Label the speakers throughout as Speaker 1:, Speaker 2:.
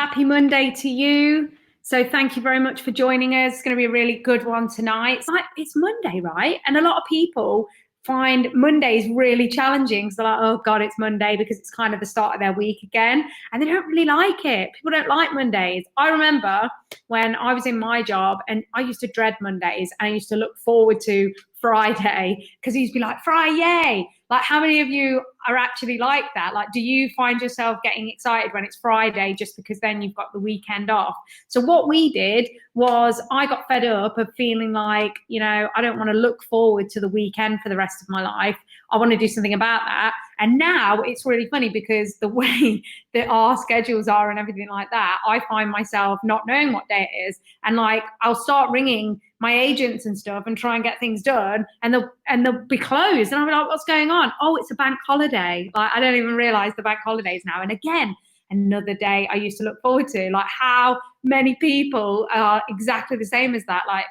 Speaker 1: Happy Monday to you. So thank you very much for joining us. It's going to be a really good one tonight. It's Monday, right? And a lot of people find Mondays really challenging. So they're like, oh God, it's Monday, because it's kind of the start of their week again. And they don't really like it. People don't like Mondays. I remember when I was in my job and I used to dread Mondays and I used to look forward to Friday, because he used to be like, Friday. Like, how many of you are actually like that? Like, do you find yourself getting excited when it's Friday just because then you've got the weekend off? So what we did was, I got fed up of feeling like, I don't want to look forward to the weekend for the rest of my life. I want to do something about that. And now it's really funny, because the way that our schedules are and everything like that, I find myself not knowing what day it is. And like, I'll start ringing my agents and stuff and try and get things done, and they'll be closed. And I'm like, what's going on? Oh, it's a bank holiday. Like, I don't even realize the bank holidays now. And again, another day I used to look forward to. Like, how many people are exactly the same as that? Like,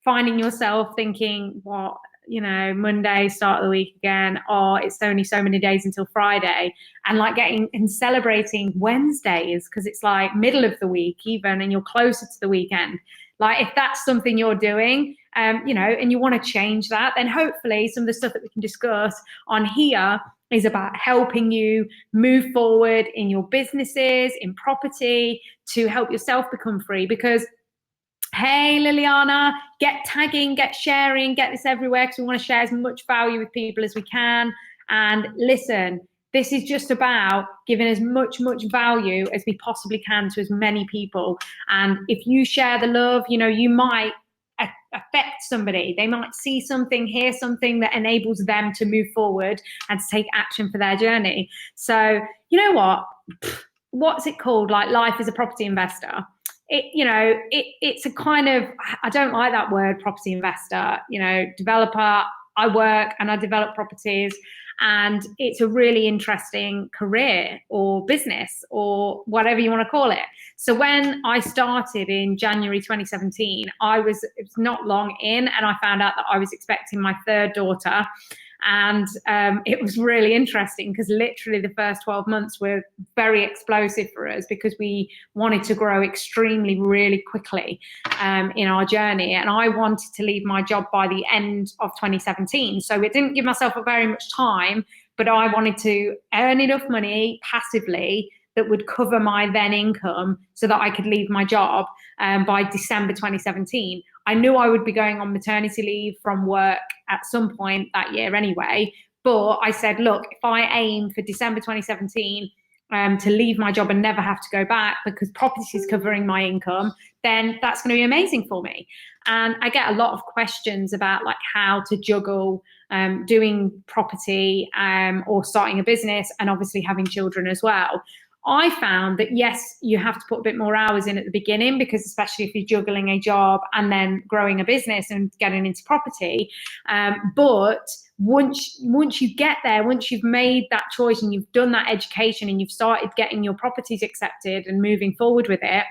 Speaker 1: finding yourself thinking, what, Monday, start of the week again, or it's only so many days until Friday, and like getting and celebrating Wednesdays because it's like middle of the week even, and you're closer to the weekend. Like, if that's something you're doing, and you want to change that, then hopefully some of the stuff that we can discuss on here is about helping you move forward in your businesses, in property, to help yourself become free. Because, hey, Liliana, get tagging, get sharing, get this everywhere, because we want to share as much value with people as we can. And listen, this is just about giving as much value as we possibly can to as many people. And if you share the love, you might affect somebody. They might see something, hear something that enables them to move forward and to take action for their journey. So, you know what? What's it called? Like, life as a property investor. It's a kind of, I don't like that word, property investor, developer. I work and I develop properties, and it's a really interesting career or business or whatever you want to call it. So when I started in January 2017, it was not long in, and I found out that I was expecting my third daughter. And it was really interesting, because literally the first 12 months were very explosive for us, because we wanted to grow extremely, really quickly in our journey. And I wanted to leave my job by the end of 2017. So it didn't give myself very much time, but I wanted to earn enough money passively that would cover my then income so that I could leave my job by December 2017. I knew I would be going on maternity leave from work at some point that year anyway. But I said, look, if I aim for December 2017 to leave my job and never have to go back, because property is covering my income, then that's going to be amazing for me. And I get a lot of questions about like how to juggle doing property or starting a business, and obviously having children as well. I found that, yes, you have to put a bit more hours in at the beginning, because especially if you're juggling a job and then growing a business and getting into property. But once you get there, once you've made that choice and you've done that education and you've started getting your properties accepted and moving forward with it,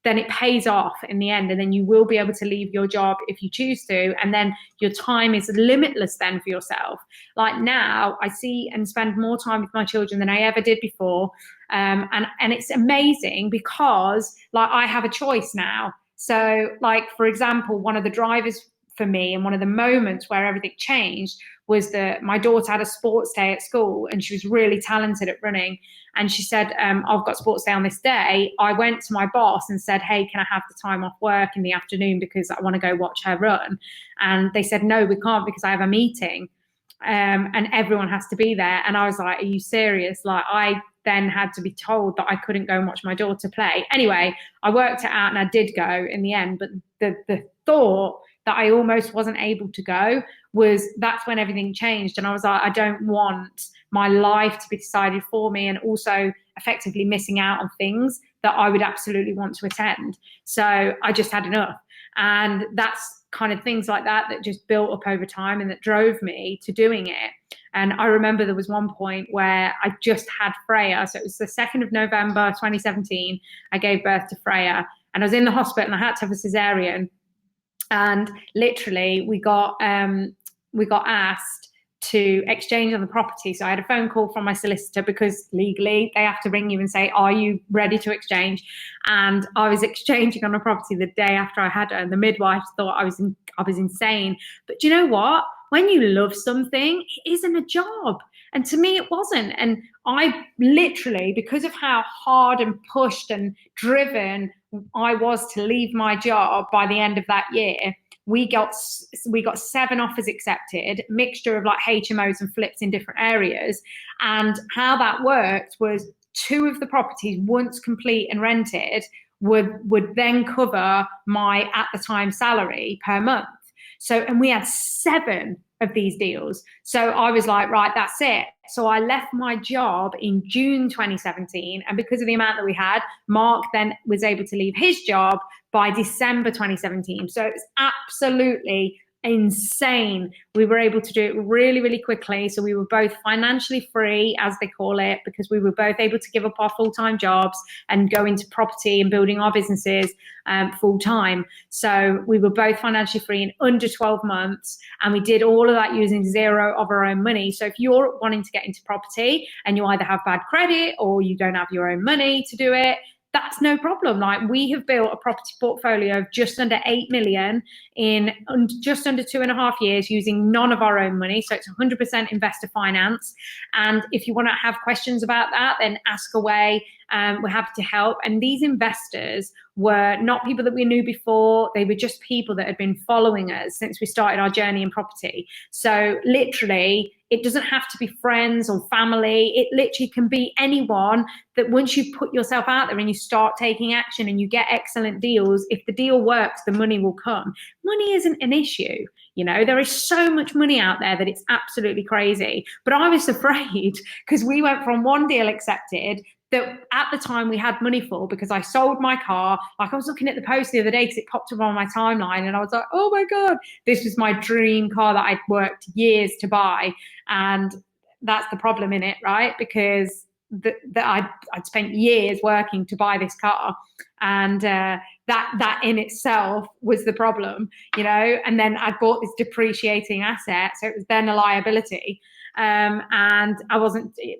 Speaker 1: then it pays off in the end. And then you will be able to leave your job if you choose to. And then your time is limitless then for yourself. Like, now I see and spend more time with my children than I ever did before. And it's amazing, because like, I have a choice now. So like, for example, one of the drivers for me, and one of the moments where everything changed, was that my daughter had a sports day at school, and she was really talented at running. And she said, I've got sports day on this day. I went to my boss and said, hey, can I have the time off work in the afternoon, because I want to go watch her run? And they said, no, we can't, because I have a meeting and everyone has to be there. And I was like, are you serious? Like, I then had to be told that I couldn't go and watch my daughter play. Anyway, I worked it out and I did go in the end. But the thought that I almost wasn't able to go that's when everything changed. And I was like, I don't want my life to be decided for me, and also effectively missing out on things that I would absolutely want to attend. So I just had enough. And that's kind of things like that just built up over time, and that drove me to doing it. And I remember there was one point where I just had Freya. So it was the 2nd of November, 2017. I gave birth to Freya, and I was in the hospital and I had to have a cesarean. And literally we got asked to exchange on the property. So I had a phone call from my solicitor, because legally they have to ring you and say, are you ready to exchange? And I was exchanging on a property the day after I had her, and the midwife thought I was insane. But do you know what? When you love something, it isn't a job. And to me, it wasn't. And I literally, because of how hard and pushed and driven I was to leave my job by the end of that year, we got 7 offers accepted, mixture of like HMOs and flips in different areas. And how that worked was 2 of the properties, once complete and rented, would then cover my at the time salary per month. So, and we had 7 of these deals. So I was like, right, that's it. So I left my job in June 2017. And because of the amount that we had, Mark then was able to leave his job by December 2017. So it was absolutely insane. We were able to do it really, really quickly. So we were both financially free, as they call it, because we were both able to give up our full-time jobs and go into property and building our businesses full-time. So we were both financially free in under 12 months. And we did all of that using 0 of our own money. So if you're wanting to get into property and you either have bad credit or you don't have your own money to do it, that's no problem. Like, we have built a property portfolio of just under 8 million in just under 2.5 years using none of our own money. So it's 100% investor finance. And if you want to have questions about that, then ask away. We're happy to help. And these investors were not people that we knew before. They were just people that had been following us since we started our journey in property. So literally, it doesn't have to be friends or family. It literally can be anyone that once you put yourself out there and you start taking action and you get excellent deals, if the deal works, the money will come. Money isn't an issue. You know, there is so much money out there that it's absolutely crazy. But I was afraid, because we went from one deal accepted that at the time we had money for, because I sold my car. Like, I was looking at the post the other day because it popped up on my timeline, and I was like, oh my God, this was my dream car that I'd worked years to buy. And that's the problem in it, right? Because I'd spent years working to buy this car, and that in itself was the problem, you know. And then I bought this depreciating asset, so it was then a liability. And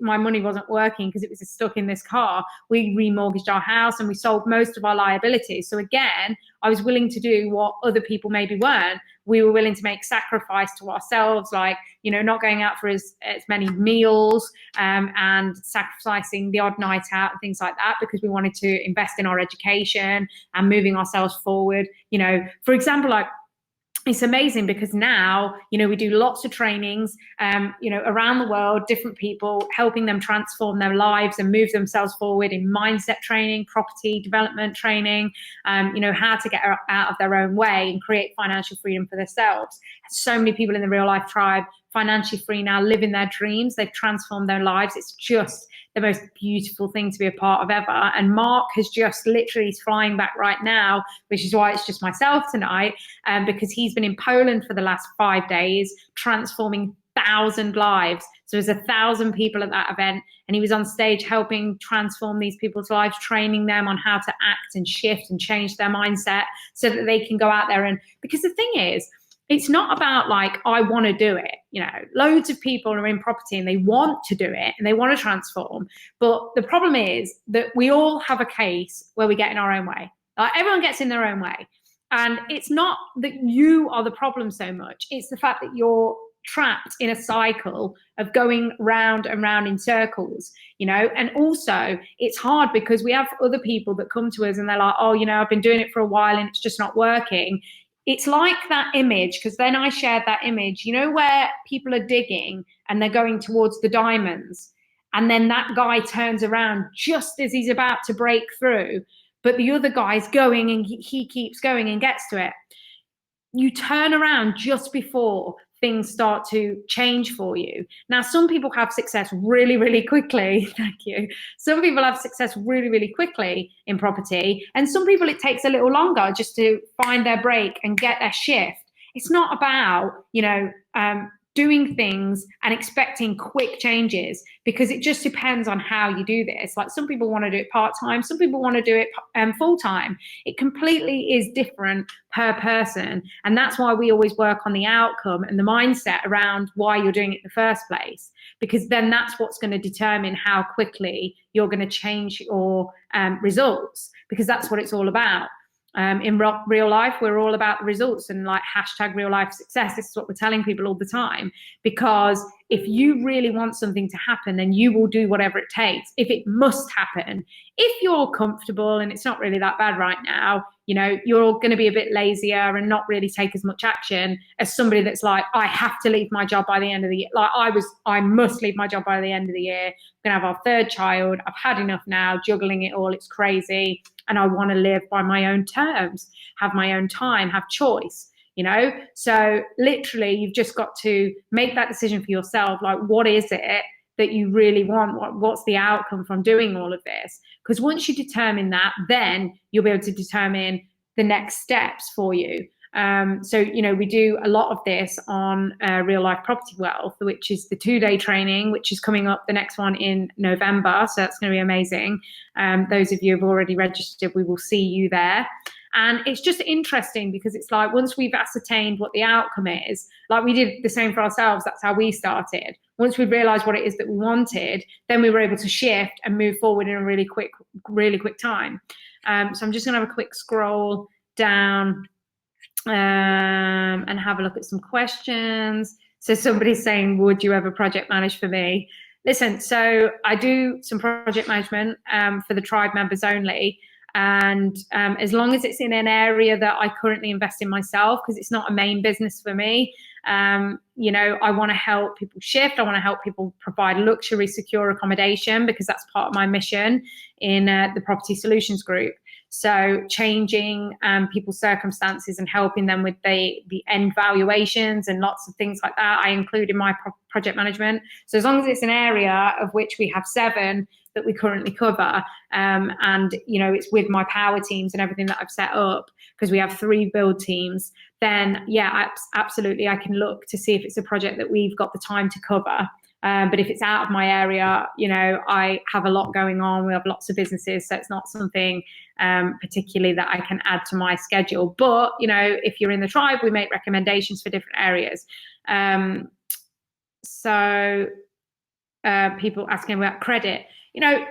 Speaker 1: my money wasn't working because it was stuck in this car. We remortgaged our house and we sold most of our liabilities. So again, I was willing to do what other people maybe weren't. We were willing to make sacrifice to ourselves, like, you know, not going out for as many meals, and sacrificing the odd night out and things like that, because we wanted to invest in our education and moving ourselves forward. You know, for example, like, it's amazing because now, you know, we do lots of trainings, you know, around the world, different people, helping them transform their lives and move themselves forward in mindset training, property development training, you know, how to get out of their own way and create financial freedom for themselves. So many people in the Real Life Tribe, financially free now, living their dreams. They've transformed their lives. It's just the most beautiful thing to be a part of ever. And Mark has just literally is flying back right now, which is why it's just myself tonight, because he's been in Poland for the last 5 days, transforming 1,000 lives. So there's 1,000 people at that event, and he was on stage helping transform these people's lives, training them on how to act and shift and change their mindset so that they can go out there. And because the thing is, it's not about like, I want to do it. You know, loads of people are in property and they want to do it and they want to transform. But the problem is that we all have a case where we get in our own way. Like, everyone gets in their own way. And it's not that you are the problem so much. It's the fact that you're trapped in a cycle of going round and round in circles, you know. And also it's hard because we have other people that come to us and they're like, oh, you know, I've been doing it for a while and it's just not working. It's like that image, because then I shared that image, you know, where people are digging and they're going towards the diamonds. And then that guy turns around just as he's about to break through, but the other guy's going and he keeps going and gets to it. You turn around just before things start to change for you. Now, some people have success really, really quickly. Thank you. Some people have success really, really quickly in property. And some people, it takes a little longer just to find their break and get their shift. It's not about, you know, doing things and expecting quick changes, because it just depends on how you do this. Like, some people want to do it part-time, some people want to do it full-time. It completely is different per person. And that's why we always work on the outcome and the mindset around why you're doing it in the first place, because then that's what's going to determine how quickly you're going to change your results, because that's what it's all about. In real life, we're all about the results, and like hashtag real life success. This is what we're telling people all the time, because if you really want something to happen, then you will do whatever it takes. If it must happen, if you're comfortable and it's not really that bad right now, you know, you're going to be a bit lazier and not really take as much action as somebody that's like, I have to leave my job by the end of the year. Like I must leave my job by the end of the year. We're going to have our third child. I've had enough now, juggling it all. It's crazy. And I want to live by my own terms, have my own time, have choice, you know? So literally, you've just got to make that decision for yourself. Like, what is it that you really want? What's the outcome from doing all of this? Because once you determine that, then you'll be able to determine the next steps for you. So, you know, we do a lot of this on Real Life Property Wealth, which is the 2-day training, which is coming up, the next one in November. So that's going to be amazing. Those of you who have already registered, we will see you there. And it's just interesting because it's like, once we've ascertained what the outcome is, like we did the same for ourselves, that's how we started. Once we realized what it is that we wanted, then we were able to shift and move forward in a really quick time. So I'm just going to have a quick scroll down and have a look at some questions. So somebody's saying, would you ever project manage for me? Listen, so I do some project management for the tribe members only. And as long as it's in an area that I currently invest in myself, because it's not a main business for me, you know, I want to help people shift. I want to help people provide luxury, secure accommodation, because that's part of my mission in the Property Solutions Group. So changing people's circumstances and helping them with the end valuations and lots of things like that, I include in my project management. So as long as it's an area of which we have 7 that we currently cover, and you know, it's with my power teams and everything that I've set up, because we have 3 build teams, then yeah, absolutely, I can look to see if it's a project that we've got the time to cover. But if it's out of my area, you know, I have a lot going on. We have lots of businesses, so it's not something particularly that I can add to my schedule. But, you know, if you're in the tribe, we make recommendations for different areas. So people asking about credit, you know,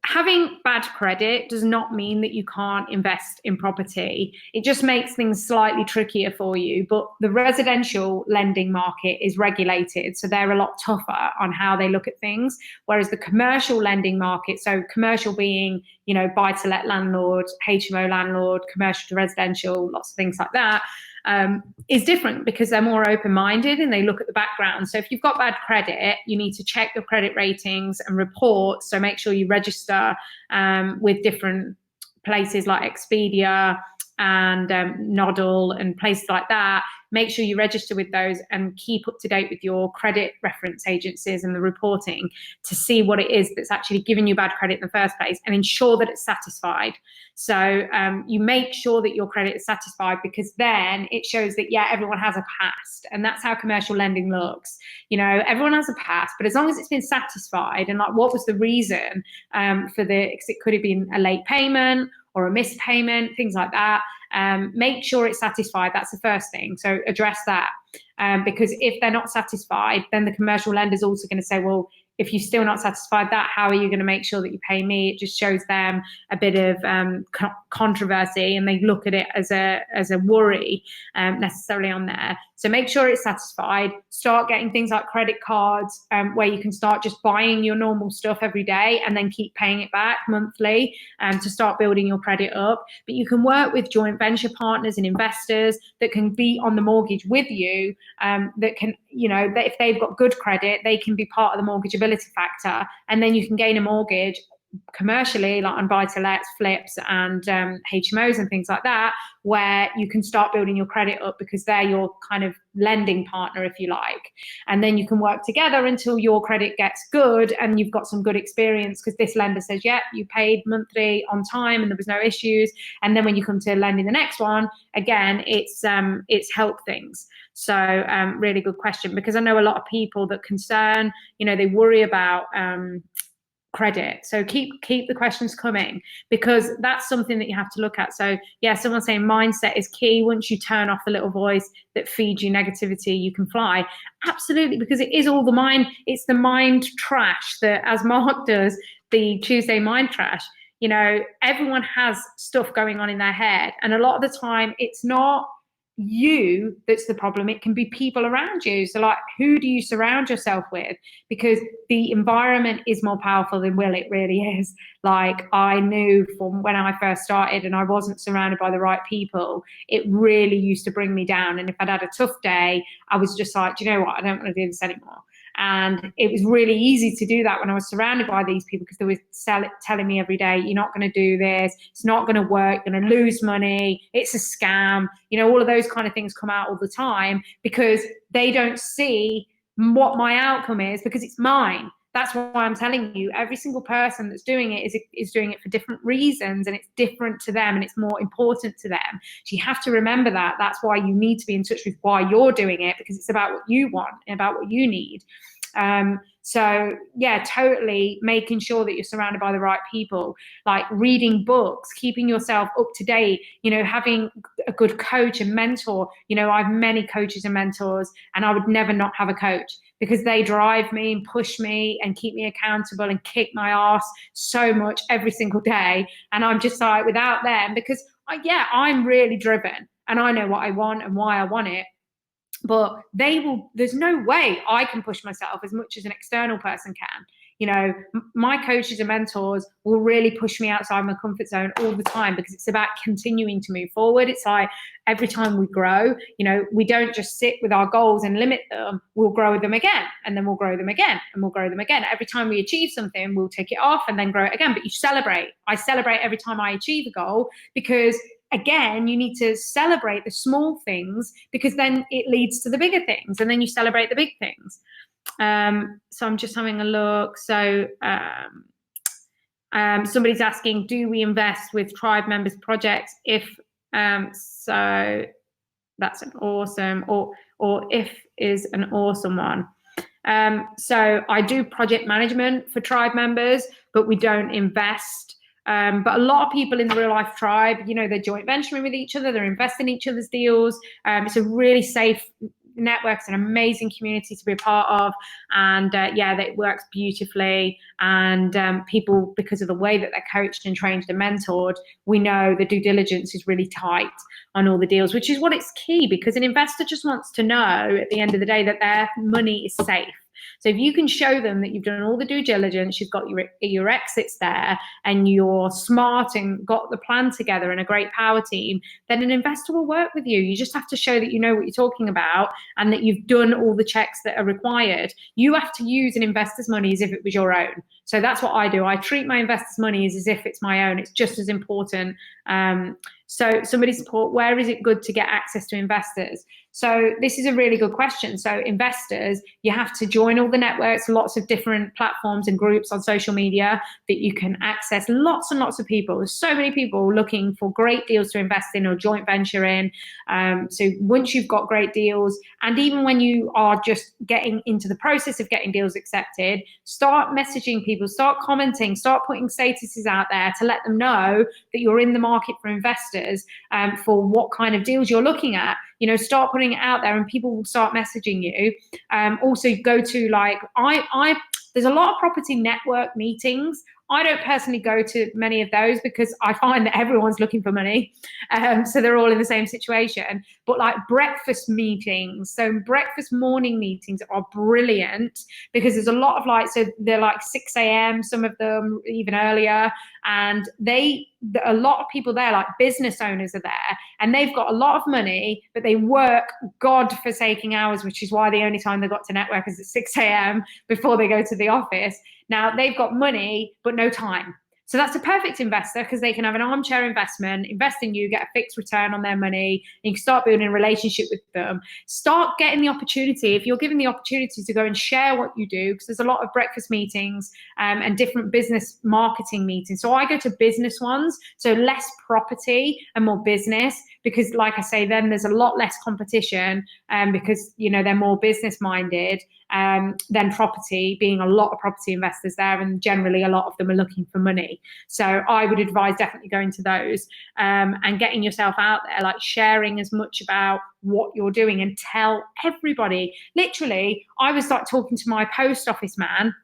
Speaker 1: having bad credit does not mean that you can't invest in property. It just makes things slightly trickier for you. But the residential lending market is regulated, so they're a lot tougher on how they look at things. Whereas the commercial lending market, so commercial being, you know, buy-to-let landlord, HMO landlord, commercial to residential, lots of things like that, is different because they're more open-minded and they look at the background. So if you've got bad credit, you need to check your credit ratings and reports. So make sure you register with different places like Expedia and Nodal and places like that. Make sure you register with those and keep up to date with your credit reference agencies and the reporting to see what it is that's actually giving you bad credit in the first place, and ensure that it's satisfied. So you make sure that your credit is satisfied, because then it shows that, yeah, everyone has a past, and that's how commercial lending looks. You know, everyone has a past, but as long as it's been satisfied, and like, what was the reason for because it could have been a late payment or a missed payment, things like that. Make sure it's satisfied. That's the first thing. So address that, because if they're not satisfied, then the commercial lender's also going to say, well, if you're still not satisfied that, how are you going to make sure that you pay me? It just shows them a bit of controversy, and they look at it as a worry necessarily on there. So make sure it's satisfied. Start getting things like credit cards, where you can start just buying your normal stuff every day and then keep paying it back monthly, to start building your credit up. But you can work with joint venture partners and investors that can be on the mortgage with you, that can, you know, that if they've got good credit, they can be part of the mortgageability factor, and then you can gain a mortgage commercially, like on buy-to-lets, flips, and HMOs and things like that, where you can start building your credit up because they're your kind of lending partner, if you like. And then you can work together until your credit gets good and you've got some good experience, because this lender says, yeah, you paid monthly on time and there was no issues. And then when you come to lending the next one, again, it's help things. So really good question, because I know a lot of people that concern, they worry about credit. So keep the questions coming, because that's something that you have to look at. So yeah, someone's saying mindset is key. Once you turn off the little voice that feeds you negativity, you can fly. Absolutely, because it is all the mind. It's the mind trash that, as Mark does, the Tuesday mind trash. Everyone has stuff going on in their head, and a lot of the time it's not you that's the problem. It can be people around you. So like, who do you surround yourself with? Because the environment is more powerful than will. It really is. Like, I knew from when I first started and I wasn't surrounded by the right people, it really used to bring me down. And if I'd had a tough day, I was just like, do you know what, I don't want to do this anymore. And it was really easy to do that when I was surrounded by these people, because they were telling me every day, you're not going to do this, it's not going to work, you're going to lose money, it's a scam. All of those kind of things come out all the time, because they don't see what my outcome is, because it's mine. That's why I'm telling you, every single person that's doing it is doing it for different reasons, and it's different to them, and it's more important to them. So you have to remember that. That's why you need to be in touch with why you're doing it, because it's about what you want and about what you need. So yeah, totally making sure that you're surrounded by the right people, like reading books, keeping yourself up to date, having a good coach and mentor. I have many coaches and mentors, and I would never not have a coach, because they drive me and push me and keep me accountable and kick my ass so much every single day. And I'm just like, without them, because I'm really driven and I know what I want and why I want it. But there's no way I can push myself as much as an external person can. My coaches and mentors will really push me outside my comfort zone all the time, because it's about continuing to move forward. It's like, every time we grow, we don't just sit with our goals and limit them. We'll grow them again, and then we'll grow them again, and we'll grow them again. Every time we achieve something, we'll take it off and then grow it again. But you celebrate. I celebrate every time I achieve a goal, because again, you need to celebrate the small things, because then it leads to the bigger things, and then you celebrate the big things. So I'm just having a look. So somebody's asking, do we invest with tribe members projects? So that's an awesome, or if is an awesome one. So I do project management for tribe members, but we don't invest. But a lot of people in the real life tribe, they're joint venturing with each other, they're investing in each other's deals. It's a really safe network. It's an amazing community to be a part of, and that works beautifully. And people, because of the way that they're coached and trained and mentored, we know the due diligence is really tight on all the deals, which is what it's key, because an investor just wants to know at the end of the day that their money is safe. So if you can show them that you've done all the due diligence, you've got your exits there, and you're smart and got the plan together and a great power team, then an investor will work with you. You just have to show that you know what you're talking about and that you've done all the checks that are required. You have to use an investor's money as if it was your own. So that's what I do. I treat my investors' money as if it's my own. It's just as important. So somebody's support, where is it good to get access to investors? So this is a really good question. So investors, you have to join all the networks, lots of different platforms and groups on social media that you can access lots and lots of people. There's so many people looking for great deals to invest in or joint venture in. So once you've got great deals, and even when you are just getting into the process of getting deals accepted, start messaging people, start commenting, start putting statuses out there to let them know that you're in the market for investors, for what kind of deals you're looking at. Start putting it out there, and people will start messaging you. Also go to, like, there's a lot of property network meetings. I don't personally go to many of those because I find that everyone's looking for money. So they're all in the same situation. But like breakfast meetings, so breakfast morning meetings are brilliant, because there's a lot of so they're like 6 a.m., some of them even earlier. And a lot of people there, like business owners are there, and they've got a lot of money, but they work God-forsaking hours, which is why the only time they got to network is at 6 a.m. before they go to the office. Now they've got money, but no time. So that's a perfect investor because they can have an armchair investment, invest in you, get a fixed return on their money, and you can start building a relationship with them. Start getting the opportunity. If you're given the opportunity to go and share what you do, because there's a lot of breakfast meetings and different business marketing meetings. So I go to business ones, so less property and more business, because like I say, then there's a lot less competition because, you know, they're more business minded than property, being a lot of property investors there, and generally a lot of them are looking for money. So I would advise definitely going to those and getting yourself out there, like sharing as much about what you're doing, and tell everybody. Literally, I was like talking to my post office man,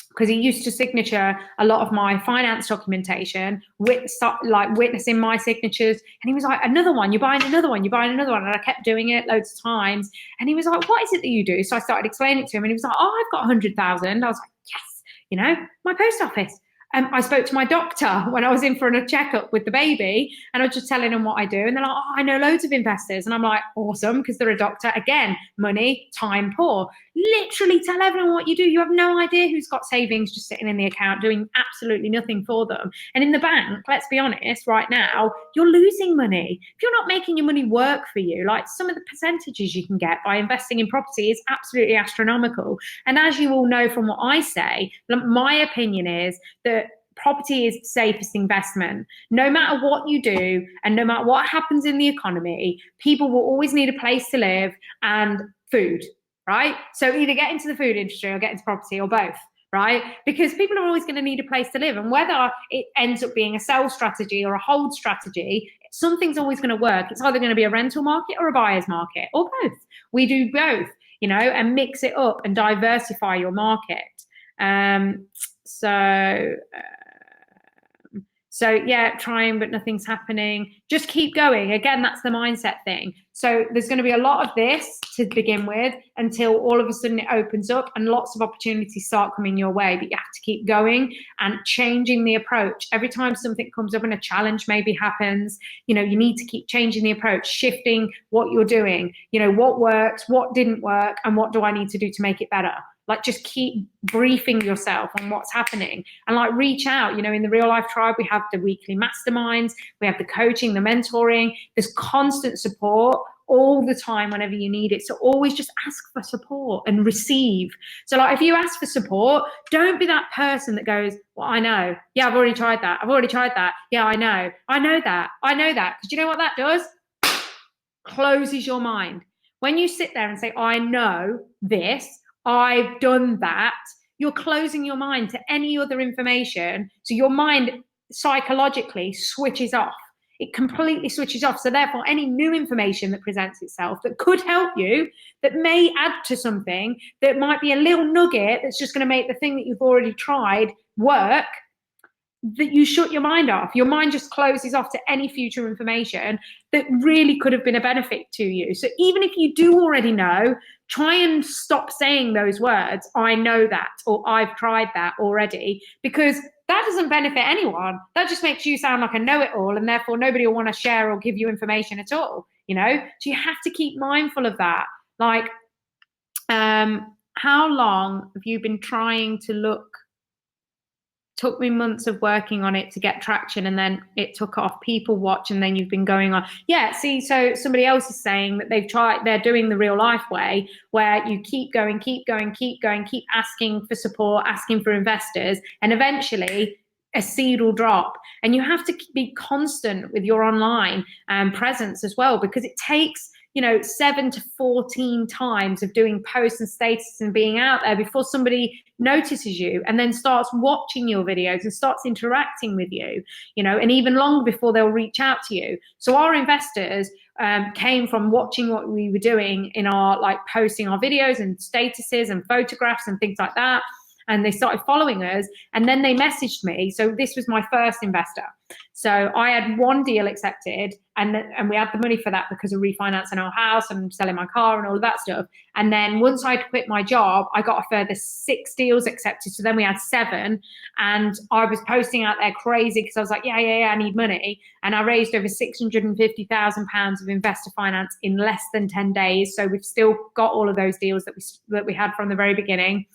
Speaker 1: because he used to signature a lot of my finance documentation, witnessing my signatures. And he was like, another one, you're buying another one, you're buying another one. And I kept doing it loads of times. And he was like, what is it that you do? So I started explaining it to him, and he was like, oh, I've got 100,000. I was like, yes, you know, my post office. I spoke to my doctor when I was in for a checkup with the baby, and I was just telling them what I do. And they're like, oh, I know loads of investors. And I'm like, awesome, because they're a doctor. Again, money, time poor. Literally tell everyone what you do. You have no idea who's got savings just sitting in the account doing absolutely nothing for them. And in the bank, let's be honest, right now, you're losing money. If you're not making your money work for you, like some of the percentages you can get by investing in property is absolutely astronomical. And as you all know from what I say, my opinion is that property is the safest investment. No matter what you do and no matter what happens in the economy, people will always need a place to live and food, right? So either get into the food industry or get into property, or both, right? Because people are always going to need a place to live. And whether it ends up being a sell strategy or a hold strategy, something's always going to work. It's either going to be a rental market or a buyer's market, or both. We do both, you know, and mix it up and diversify your market. So yeah, trying, but nothing's happening. Just keep going. Again, that's the mindset thing. So there's going to be a lot of this to begin with until all of a sudden it opens up and lots of opportunities start coming your way. But you have to keep going and changing the approach. Every time something comes up and a challenge maybe happens, you know, you need to keep changing the approach, shifting what you're doing. You know, what works, what didn't work, and what do I need to do to make it better? Like, just keep briefing yourself on what's happening, and like reach out. You know, in the Real Life Tribe, we have the weekly masterminds, we have the coaching, the mentoring. There's constant support all the time whenever you need it. So always just ask for support and receive. So like, if you ask for support, don't be that person that goes, well, I know. Yeah, I've already tried that. I've already tried that. Yeah, I know. I know that. I know that. Because you know what that does? Closes your mind. When you sit there and say, I know this, I've done that, you're closing your mind to any other information. So your mind psychologically switches off. It completely switches off. So therefore, any new information that presents itself that could help you, that may add to something, that might be a little nugget that's just going to make the thing that you've already tried work, that you shut your mind off. Your mind just closes off to any future information that really could have been a benefit to you. So even if you do already know, try and stop saying those words, I know that, or I've tried that already, because that doesn't benefit anyone. That just makes you sound like a know-it-all, and therefore nobody will want to share or give you information at all, you know? So you have to keep mindful of that. Like, how long have you been trying to look? Took me months of working on it to get traction, and then it took off. People watch, and then you've been going on. Yeah, see, so somebody else is saying that they're doing the Real Life way, where you keep going, keep asking for support, asking for investors, and eventually a seed will drop. And you have to be constant with your online presence as well, because it takes, you know, 7 to 14 times of doing posts and statuses and being out there before somebody notices you and then starts watching your videos and starts interacting with you, you know, and even longer before they'll reach out to you. So our investors came from watching what we were doing in our, like, posting our videos and statuses and photographs and things like that. And they started following us, and then they messaged me. So this was my first investor. So I had one deal accepted, and we had the money for that because of refinancing our house and selling my car and all of that stuff. And then once I'd quit my job, I got a further 6 deals accepted. So then we had 7, and I was posting out there crazy because I was like, yeah, I need money. And I raised over £650,000 of investor finance in less than 10 days. So we've still got all of those deals that we had from the very beginning.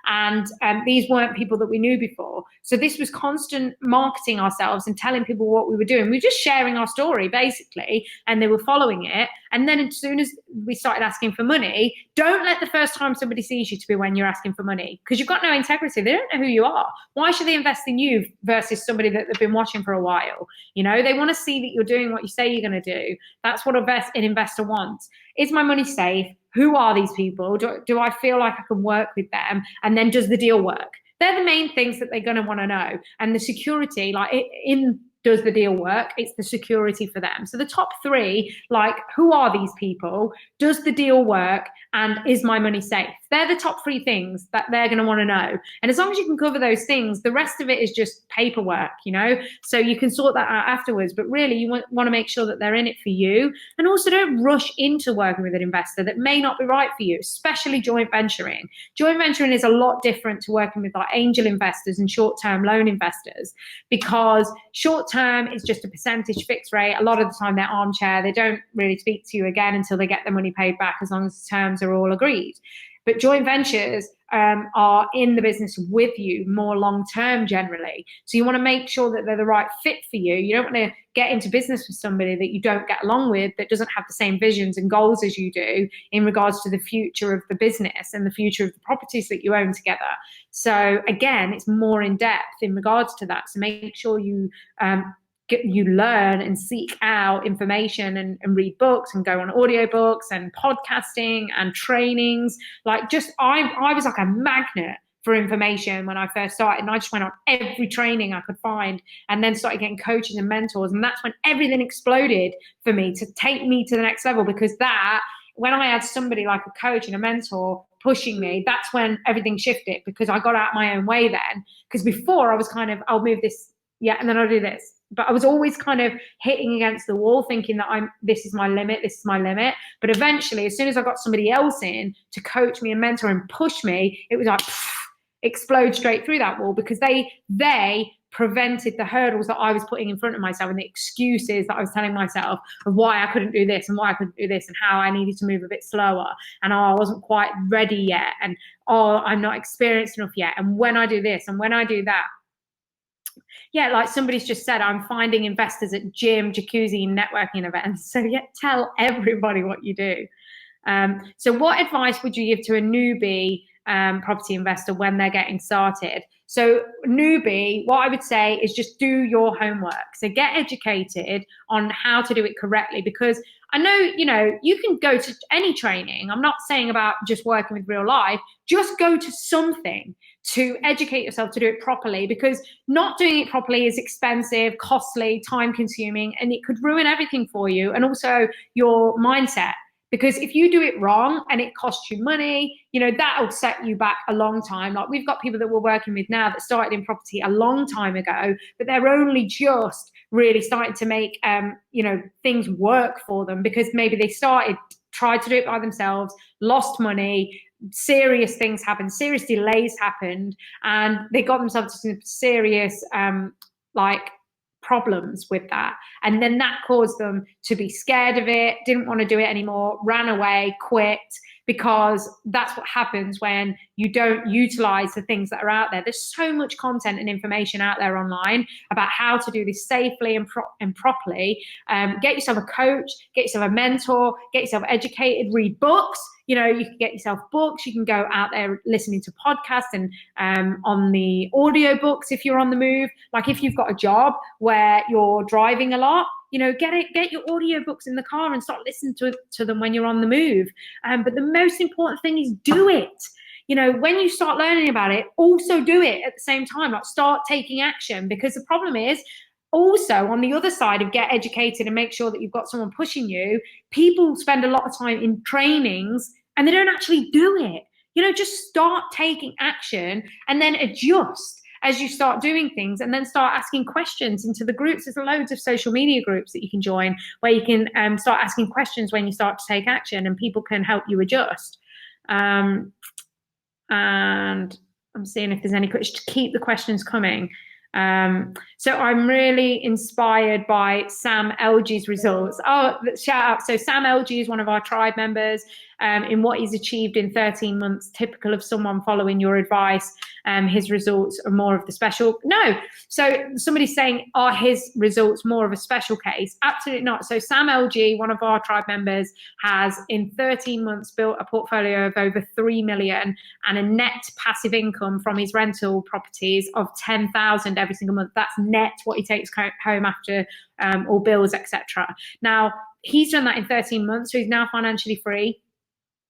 Speaker 1: And these weren't people that we knew before. So this was constant marketing ourselves and telling people what we were doing. We were just sharing our story, basically, and they were following it. And then as soon as we started asking for money, don't let the first time somebody sees you to be when you're asking for money, because you've got no integrity. They don't know who you are. Why should they invest in you versus somebody that they've been watching for a while? You know, they want to see that you're doing what you say you're going to do. That's what an investor wants. Is my money safe? Who are these people? Do I feel like I can work with them? And then does the deal work? They're the main things that they're going to want to know. And the security, like does the deal work? It's the security for them. So the top 3, like, who are these people? Does the deal work? And is my money safe? They're the top 3 things that they're going to want to know. And as long as you can cover those things, the rest of it is just paperwork, you know? So you can sort that out afterwards. But really, you want to make sure that they're in it for you. And also don't rush into working with an investor that may not be right for you, especially joint venturing. Joint venturing is a lot different to working with like angel investors and short-term loan investors, because short-term is just a percentage fixed rate. A lot of the time they're armchair. They don't really speak to you again until they get their money paid back, as long as the terms are all agreed. But joint ventures are in the business with you more long-term generally. So you want to make sure that they're the right fit for you. You don't want to get into business with somebody that you don't get along with, that doesn't have the same visions and goals as you do in regards to the future of the business and the future of the properties that you own together. So again, it's more in depth in regards to that. So make sure you learn and seek out information and read books and go on audiobooks and podcasting and trainings. Like, just I was like a magnet for information when I first started, and I just went on every training I could find, and then started getting coaches and mentors. And that's when everything exploded for me to take me to the next level, because when I had somebody like a coach and a mentor pushing me, that's when everything shifted, because I got out my own way then. Because before I was kind of, I'll move this, yeah, and then I'll do this. But I was always kind of hitting against the wall, thinking that this is my limit. But eventually, as soon as I got somebody else in to coach me and mentor and push me, it was like explode straight through that wall, because they prevented the hurdles that I was putting in front of myself and the excuses that I was telling myself of why I couldn't do this and why I couldn't do this and how I needed to move a bit slower, and I wasn't quite ready yet, and I'm not experienced enough yet, and when I do this and when I do that. Yeah, like somebody's just said, I'm finding investors at gym, jacuzzi, and networking events. So yeah, tell everybody what you do. So what advice would you give to a newbie property investor when they're getting started? So newbie, what I would say is just do your homework. So get educated on how to do it correctly, because I know, you can go to any training. I'm not saying about just working with real life. Just go to something to educate yourself to do it properly, because not doing it properly is expensive, costly, time consuming, and it could ruin everything for you, and also your mindset. Because if you do it wrong and it costs you money, that'll set you back a long time. Like, we've got people that we're working with now that started in property a long time ago, but they're only just really starting to make, things work for them, because maybe they tried to do it by themselves, lost money, serious things happened, serious delays happened, and they got themselves to some serious, problems with that. And then that caused them to be scared of it, didn't want to do it anymore, ran away, quit, because that's what happens when you don't utilize the things that are out there. There's so much content and information out there online about how to do this safely and properly. Get yourself a coach, get yourself a mentor, get yourself educated, read books. You can get yourself books. You can go out there listening to podcasts and on the audiobooks if you're on the move. Like, if you've got a job where you're driving a lot, get your audiobooks in the car and start listening to them when you're on the move. But the most important thing is do it. When you start learning about it, also do it at the same time. Like, start taking action, because the problem is, also on the other side of get educated and make sure that you've got someone pushing you, people spend a lot of time in trainings and they don't actually do it. Just start taking action and then adjust. as you start doing things, and then start asking questions into the groups. There's loads of social media groups that you can join where you can start asking questions when you start to take action, and people can help you adjust. And I'm seeing if there's any questions. Keep the questions coming. So I'm really inspired by Sam LG's results. Oh, shout out. So Sam LG is one of our tribe members, in what he's achieved in 13 months, typical of someone following your advice. His results are more of the special. No. So somebody's saying, are his results more of a special case? Absolutely not. So Sam LG, one of our tribe members, has in 13 months built a portfolio of over 3 million and a net passive income from his rental properties of 10,000 every single month. That's net what he takes home after all bills, etc. Now, he's done that in 13 months, so he's now financially free.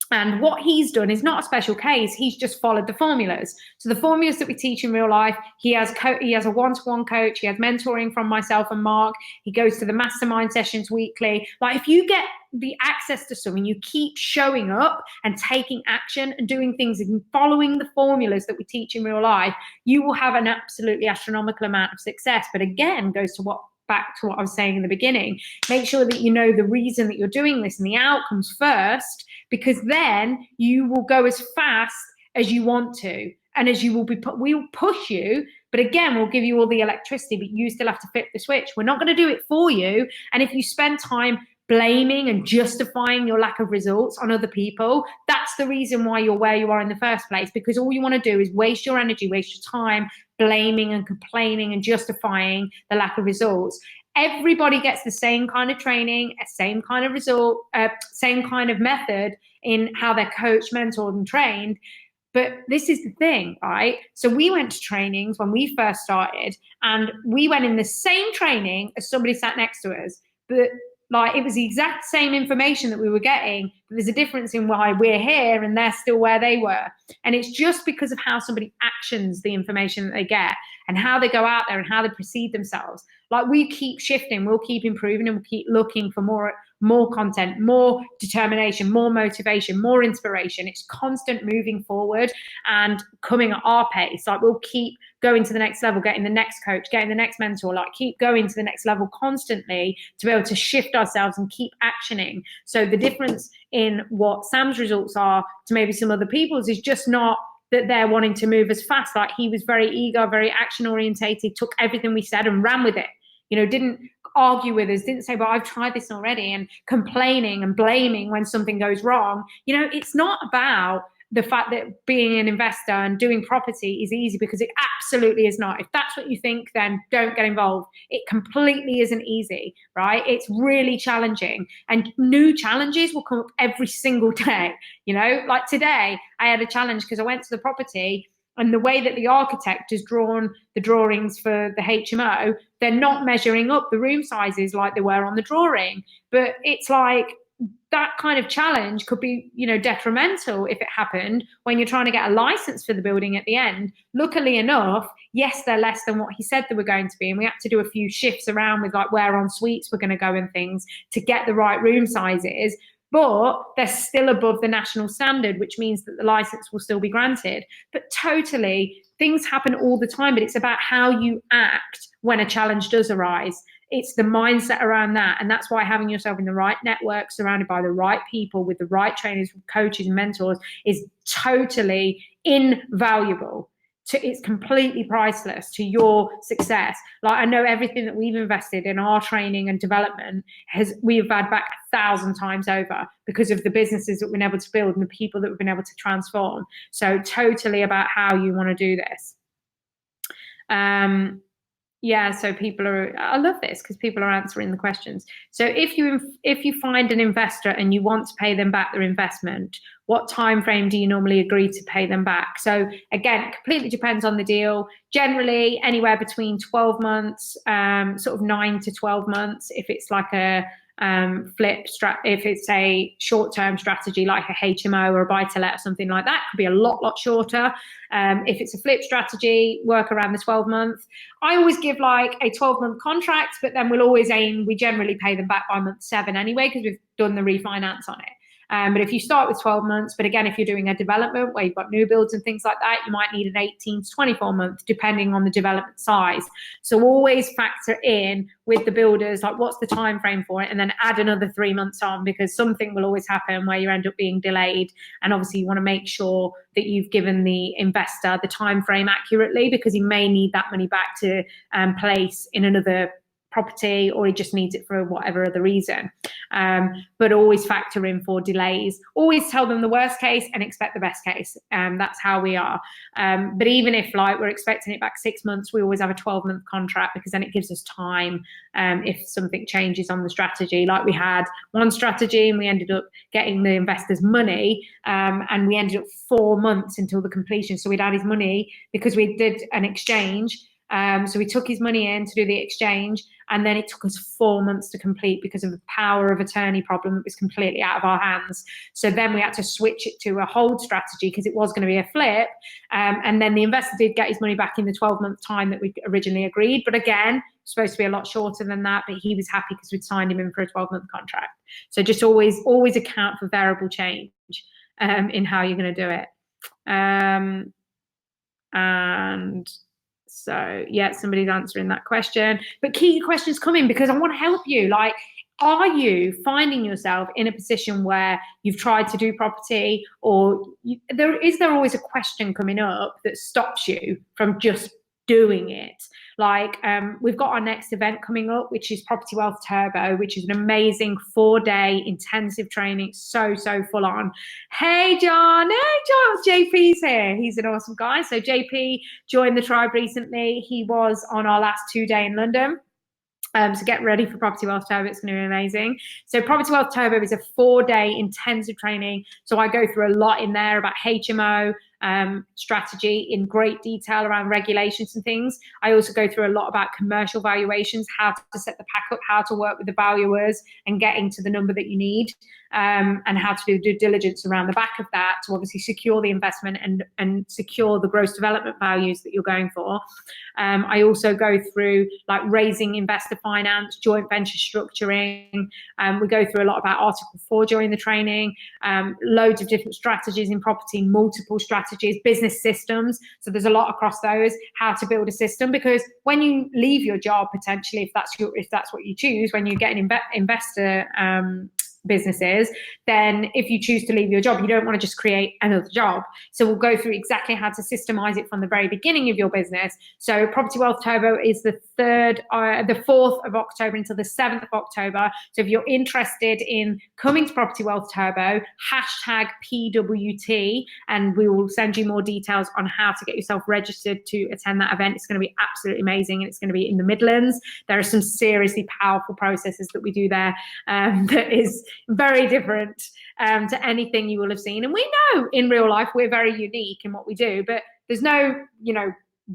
Speaker 1: And what he's done is not a special case. He's just followed the formulas. So the formulas that we teach in real life, he has a one-to-one coach. He has mentoring from myself and Mark. He goes to the mastermind sessions weekly. Like, if you get the access to something, you keep showing up and taking action and doing things and following the formulas that we teach in real life, you will have an absolutely astronomical amount of success. But again, goes to back to what I was saying in the beginning. Make sure that you know the reason that you're doing this and the outcomes first, because then you will go as fast as you want to, and as you will be, we will push you, but again, we'll give you all the electricity, but you still have to flip the switch. We're not going to do it for you. And if you spend time blaming and justifying your lack of results on other people, that's the reason why you're where you are in the first place, because all you want to do is waste your energy, waste your time blaming and complaining and justifying the lack of results. Everybody gets the same kind of training, same kind of result, same kind of method in how they're coached, mentored, and trained. But this is the thing, right? So we went to trainings when we first started, and we went in the same training as somebody sat next to us. But like, it was the exact same information that we were getting, but there's a difference in why we're here and they're still where they were. And it's just because of how somebody actions the information that they get and how they go out there and how they perceive themselves. Like, we keep shifting, we'll keep improving, and we'll keep looking for more content, more determination, more motivation, more inspiration. It's constant moving forward and coming at our pace. Like, we'll keep going to the next level, getting the next coach, getting the next mentor, like keep going to the next level constantly to be able to shift ourselves and keep actioning. So the difference in what Sam's results are to maybe some other people's is just not that they're wanting to move as fast. Like, he was very eager, very action orientated, took everything we said and ran with it. You know, didn't argue with us, didn't say, but I've tried this already, and complaining and blaming when something goes wrong. You know, it's not about the fact that being an investor and doing property is easy, because it absolutely is not. If that's what you think, then don't get involved. It completely isn't easy, right? It's really challenging, and new challenges will come up every single day. You know, like today I had a challenge because I went to the property, and the way that the architect has drawn the drawings for the HMO, they're not measuring up the room sizes like they were on the drawing. But it's like, that kind of challenge could be, you know, detrimental if it happened when you're trying to get a license for the building at the end. Luckily enough, yes, they're less than what he said they were going to be, and we had to do a few shifts around with like where en suites were going to go and things to get the right room sizes, but they're still above the national standard, which means that the license will still be granted. But totally, things happen all the time, but it's about how you act when a challenge does arise. It's the mindset around that. And that's why having yourself in the right network, surrounded by the right people, with the right trainers, coaches, and mentors is totally invaluable. It's completely priceless to your success. Like, I know everything that we've invested in our training and development we've had back 1,000 times over because of the businesses that we've been able to build and the people that we've been able to transform. So totally about how you want to do this. Yeah, so I love this because people are answering the questions. So if you find an investor and you want to pay them back their investment, what time frame do you normally agree to pay them back? So again, it completely depends on the deal. Generally, anywhere between 12 months, sort of 9 to 12 months. If it's like a if it's a short-term strategy like a HMO or a buy-to-let or something like that, could be a lot shorter. If it's a flip strategy, work around the 12-month. I always give like a 12-month contract, but then we generally pay them back by month 7 anyway, because we've done the refinance on it. But if you start with 12 months, but again, if you're doing a development where you've got new builds and things like that, you might need an 18 to 24 month, depending on the development size. So always factor in with the builders, like what's the time frame for it, and then add another 3 months on, because something will always happen where you end up being delayed. And obviously you want to make sure that you've given the investor the time frame accurately, because he may need that money back to place in another property, or he just needs it for whatever other reason. But always factor in for delays. Always tell them the worst case and expect the best case. That's how we are. But even if like we're expecting it back 6 months, we always have a 12-month contract, because then it gives us time if something changes on the strategy. Like we had one strategy and we ended up getting the investors money, and we ended up 4 months until the completion. So we'd had his money because we did an exchange. So we took his money in to do the exchange, and then it took us 4 months to complete because of the power of attorney problem that was completely out of our hands. So then we had to switch it to a hold strategy because it was going to be a flip. And then the investor did get his money back in the 12-month time that we originally agreed. But again, supposed to be a lot shorter than that, but he was happy because we'd signed him in for a 12-month contract. So just always account for variable change in how you're going to do it. And so, yeah, somebody's answering that question. But keep your questions coming, because I want to help you. Like, are you finding yourself in a position where you've tried to do property, or is there always a question coming up that stops you from just doing it? Like, we've got our next event coming up, which is Property Wealth Turbo, which is an amazing 4-day intensive training. So full on. Hey, John. JP's here. He's an awesome guy. So JP joined the tribe recently. He was on our last 2-day in London. So get ready for Property Wealth Turbo. It's going to be amazing. So Property Wealth Turbo is a 4-day intensive training. So I go through a lot in there about HMO strategy in great detail around regulations and things. I also go through a lot about commercial valuations, how to set the pack up, how to work with the valuers and getting to the number that you need, and how to do due diligence around the back of that to obviously secure the investment and secure the gross development values that you're going for. I also go through like raising investor finance, joint venture structuring. We go through a lot about Article 4 during the training, loads of different strategies in property, multiple strategies, business systems. So there's a lot across those, how to build a system, because when you leave your job, potentially, if that's what you choose, when you get an investor businesses, then if you choose to leave your job, you don't want to just create another job. So we'll go through exactly how to systemize it from the very beginning of your business. So Property Wealth Turbo is the 4th of October until the 7th of October. So if you're interested in coming to Property Wealth Turbo, hashtag PWT, and we will send you more details on how to get yourself registered to attend that event. It's going to be absolutely amazing, and it's going to be in the Midlands. There are some seriously powerful processes that we do there that is very different to anything you will have seen. And we know in real life we're very unique in what we do, but there's no,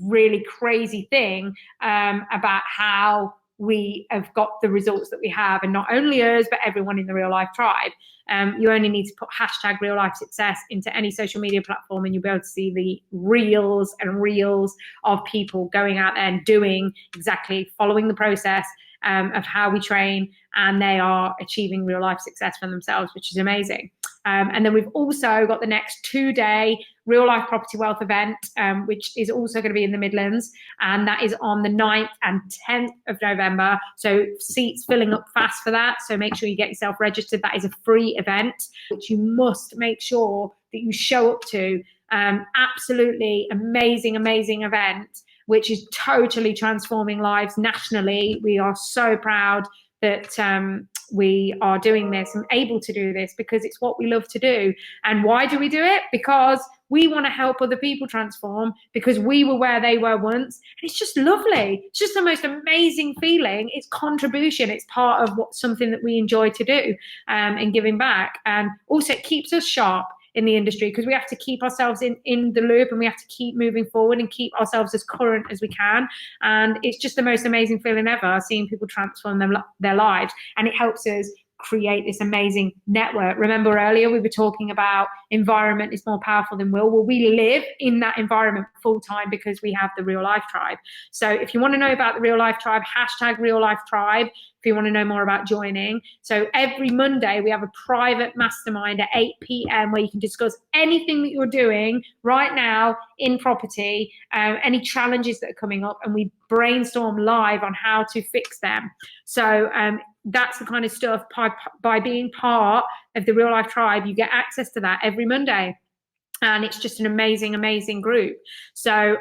Speaker 1: really crazy thing about how we have got the results that we have, and not only us, but everyone in the real life tribe. You only need to put hashtag real life success into any social media platform, and you'll be able to see the reels and reels of people going out there and doing exactly, following the process of how we train, and they are achieving real life success for themselves, which is amazing. And then we've also got the next 2-day real life property wealth event, which is also going to be in the Midlands, and that is on the 9th and 10th of November. So seats filling up fast for that. So make sure you get yourself registered. That is a free event, which you must make sure that you show up to. Absolutely amazing event, which is totally transforming lives nationally. We are so proud that we are doing this and able to do this, because it's what we love to do. And why do we do it? Because we want to help other people transform, because we were where they were once. And it's just lovely. It's just the most amazing feeling. It's contribution. It's part of something that we enjoy to do, and giving back. And also it keeps us sharp in the industry, because we have to keep ourselves in the loop, and we have to keep moving forward and keep ourselves as current as we can. And it's just the most amazing feeling ever, seeing people transform their lives. And it helps us create this amazing network. Remember earlier we were talking about environment is more powerful than will. Well, we live in that environment full time because we have the Real Life Tribe. So if you want to know about the Real Life Tribe, hashtag Real Life Tribe, if you want to know more about joining. So every Monday we have a private mastermind at 8 p.m. where you can discuss anything that you're doing right now in property, any challenges that are coming up, and we brainstorm live on how to fix them. So that's the kind of stuff. By being part of the Real Life Tribe, you get access to that every Monday. And it's just an amazing, amazing group. So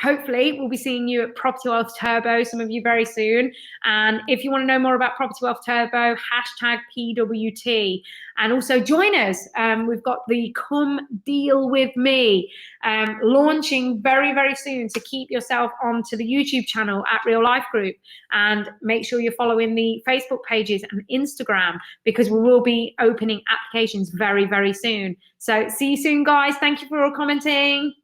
Speaker 1: hopefully we'll be seeing you at Property Wealth Turbo, some of you very soon. And if you want to know more about Property Wealth Turbo, hashtag PWT. And also join us. We've got the Come Deal With Me launching very, very soon. So keep yourself onto the YouTube channel at Real Life Group, and make sure you're following the Facebook pages and Instagram, because we will be opening applications very, very soon. So see you soon, guys. Thank you for all commenting.